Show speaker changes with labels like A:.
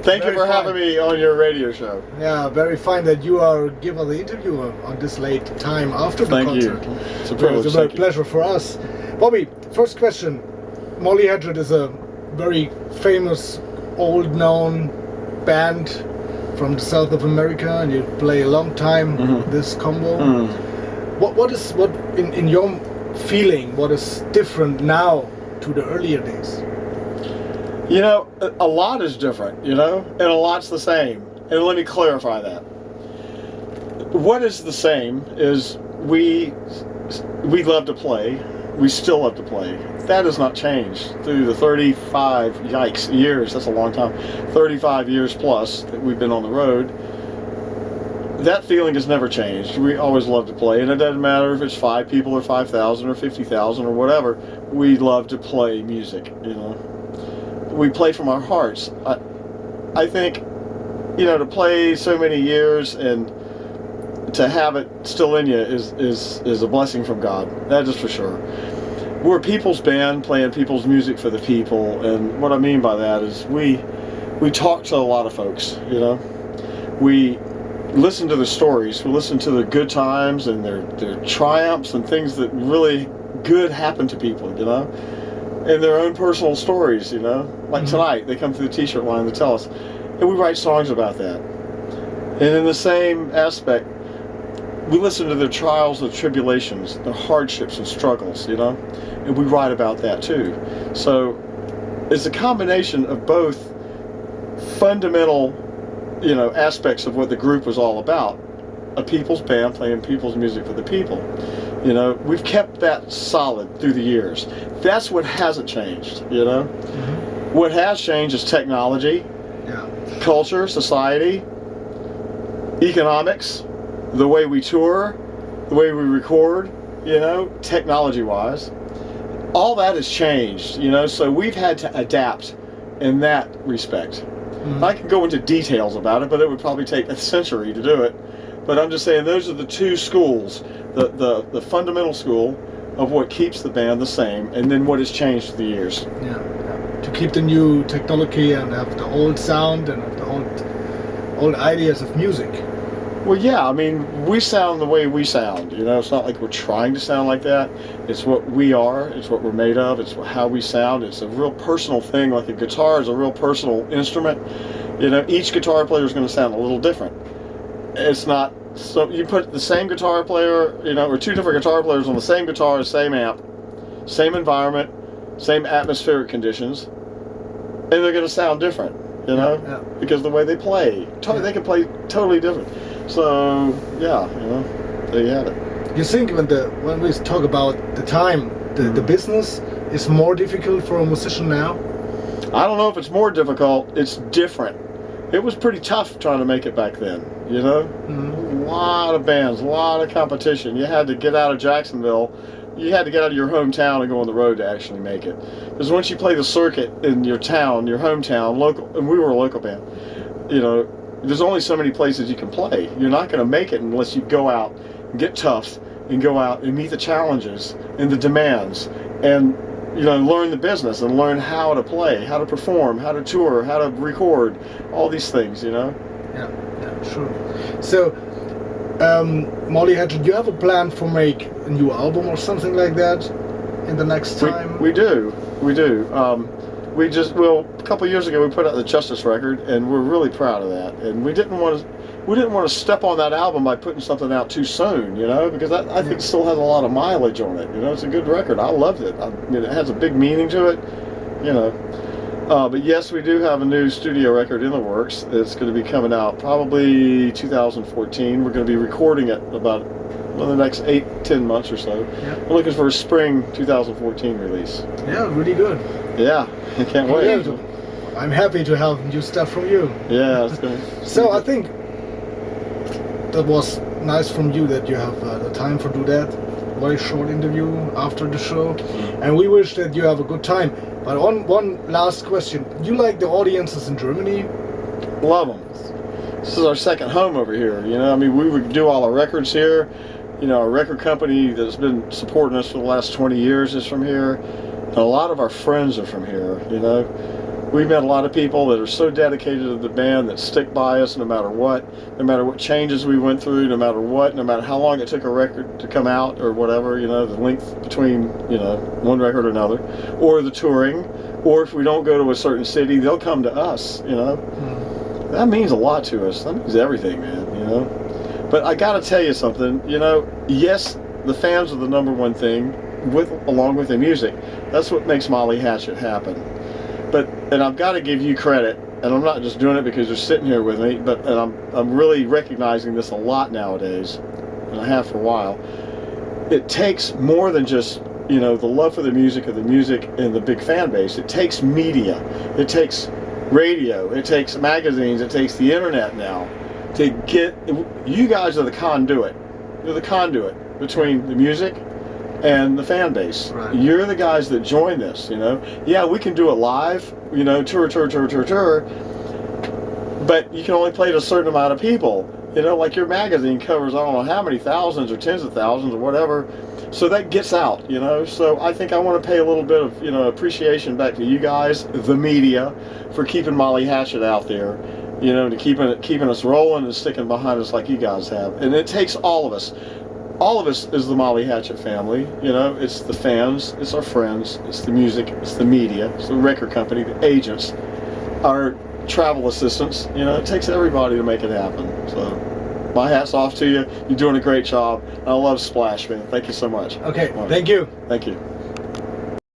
A: Thank you for having me on your radio show.
B: Yeah, very fine that you are giving the interview on this late time after the concert.
A: Thank you. It's a privilege.
B: It's a pleasure for us. Bobby, first question. Molly Hatchet is a very famous, old-known band from the south of America, and you play a long time this combo. What in your feeling, what is different now to the earlier days?
A: You know, a lot is different, you know, and a lot's the same. And let me clarify that. What is the same is we love to play. We still love to play. That has not changed through the 35, years, that's a long time, 35 years plus that we've been on the road. That feeling has never changed. We always love to play, and it doesn't matter if it's 5 people or 5,000 or 50,000 or whatever. We love to play music, you know. We play from our hearts. I think, you know, to play so many years and to have it still in you is a blessing from God. That is for sure. We're a people's band playing people's music for the people, and what I mean by that is we talk to a lot of folks, you know. We listen to the stories. We listen to the good times and their triumphs and things that really good happen to people, you know. And their own personal stories, you know. Like tonight, they come through the t-shirt line to tell us. And we write songs about that. And in the same aspect, we listen to their trials and tribulations, their hardships and struggles, you know. And we write about that too. So it's a combination of both fundamental, you know, aspects of what the group was all about. A people's band playing people's music for the people. You know, we've kept that solid through the years. That's what hasn't changed, you know. What has changed is technology, culture, society, economics, the way we tour, the way we record, you know, technology-wise. All that has changed, you know, so we've had to adapt in that respect. I can go into details about it, but it would probably take a century to do it. But I'm just saying those are the two schools, the fundamental school of what keeps the band the same, and then what has changed through the years.
B: Yeah. To keep the new technology and have the old sound and have the old ideas of music.
A: Well, yeah, I mean, we sound the way we sound, you know. It's not like we're trying to sound like that. It's what we are. It's what we're made of. It's how we sound. It's a real personal thing, like a guitar is a real personal instrument. You know, each guitar player is going to sound a little different. It's not, so you put the same guitar player, you know, or two different guitar players on the same guitar, same amp, same environment, same atmospheric conditions, and they're going to sound different, you know, because the way they play, they can play totally different. So, yeah, you know, there you have it.
B: You think when we talk about the time, the business is more difficult for a musician now?
A: I don't know if it's more difficult, it's different. It was pretty tough trying to make it back then, you know? A lot of bands, a lot of competition. You had to get out of Jacksonville. You had to get out of your hometown and go on the road to actually make it. Because once you play the circuit in your town, your hometown, local, and we were a local band, you know, there's only so many places you can play. You're not going to make it unless you go out and get tough and go out and meet the challenges and the demands and, you know, learn the business and learn how to play, how to perform, how to tour, how to record, all these things, you know?
B: Yeah, sure. So, Molly Hatchet, do you have a plan for make a new album or something like that in the next time?
A: We do. A couple of years ago we put out the Justice record, and we're really proud of that. And we didn't want to step on that album by putting something out too soon, you know, because that, I think it still has a lot of mileage on it. You know, it's a good record. I loved it. I mean, it has a big meaning to it, you know. But yes, we do have a new studio record in the works. It's going to be coming out probably 2014. We're going to be recording it about in the next 8-10 months or so. We're looking for a spring 2014 release.
B: Yeah, really good.
A: Yeah, I can't wait.
B: I'm happy to have new stuff from you.
A: Yeah, it's good.
B: So I think that was nice from you that you have the time to do that. Very short interview after the show, and we wish that you have a good time. But one last question: you like the audiences in Germany?
A: Love them. This is our second home over here. You know, I mean, we would do all our records here. You know, our record company that's been supporting us for the last 20 years is from here. And a lot of our friends are from here, you know. We've met a lot of people that are so dedicated to the band that stick by us no matter what changes we went through, no matter how long it took a record to come out or whatever, the length between, one record or another, or the touring, or if we don't go to a certain city, they'll come to us, That means a lot to us. That means everything, man, But I gotta tell you something, yes, the fans are the number one thing, along with the music. That's what makes Molly Hatchet happen. And I've got to give you credit, and I'm not just doing it because you're sitting here with me, and I'm really recognizing this a lot nowadays, and I have for a while. It takes more than just, the love for the music and the big fan base. It takes media. It takes radio. It takes magazines. It takes the internet now to get, you guys are the conduit. You're the conduit between the music and the fan base.
B: Right.
A: You're the guys that join this, Yeah, we can do it live, tour, but you can only play to a certain amount of people. Like your magazine covers, I don't know how many thousands or tens of thousands or whatever, so that gets out, So I think I want to pay a little bit of, appreciation back to you guys, the media, for keeping Molly Hatchet out there, to keeping us rolling and sticking behind us like you guys have. And it takes all of us. All of us is the Molly Hatchet family, it's the fans, it's our friends, it's the music, it's the media, it's the record company, the agents, our travel assistants, it takes everybody to make it happen. So my hat's off to you. You're doing a great job. I love Splash, man. Thank you so much.
B: Okay, thank you.
A: Thank you.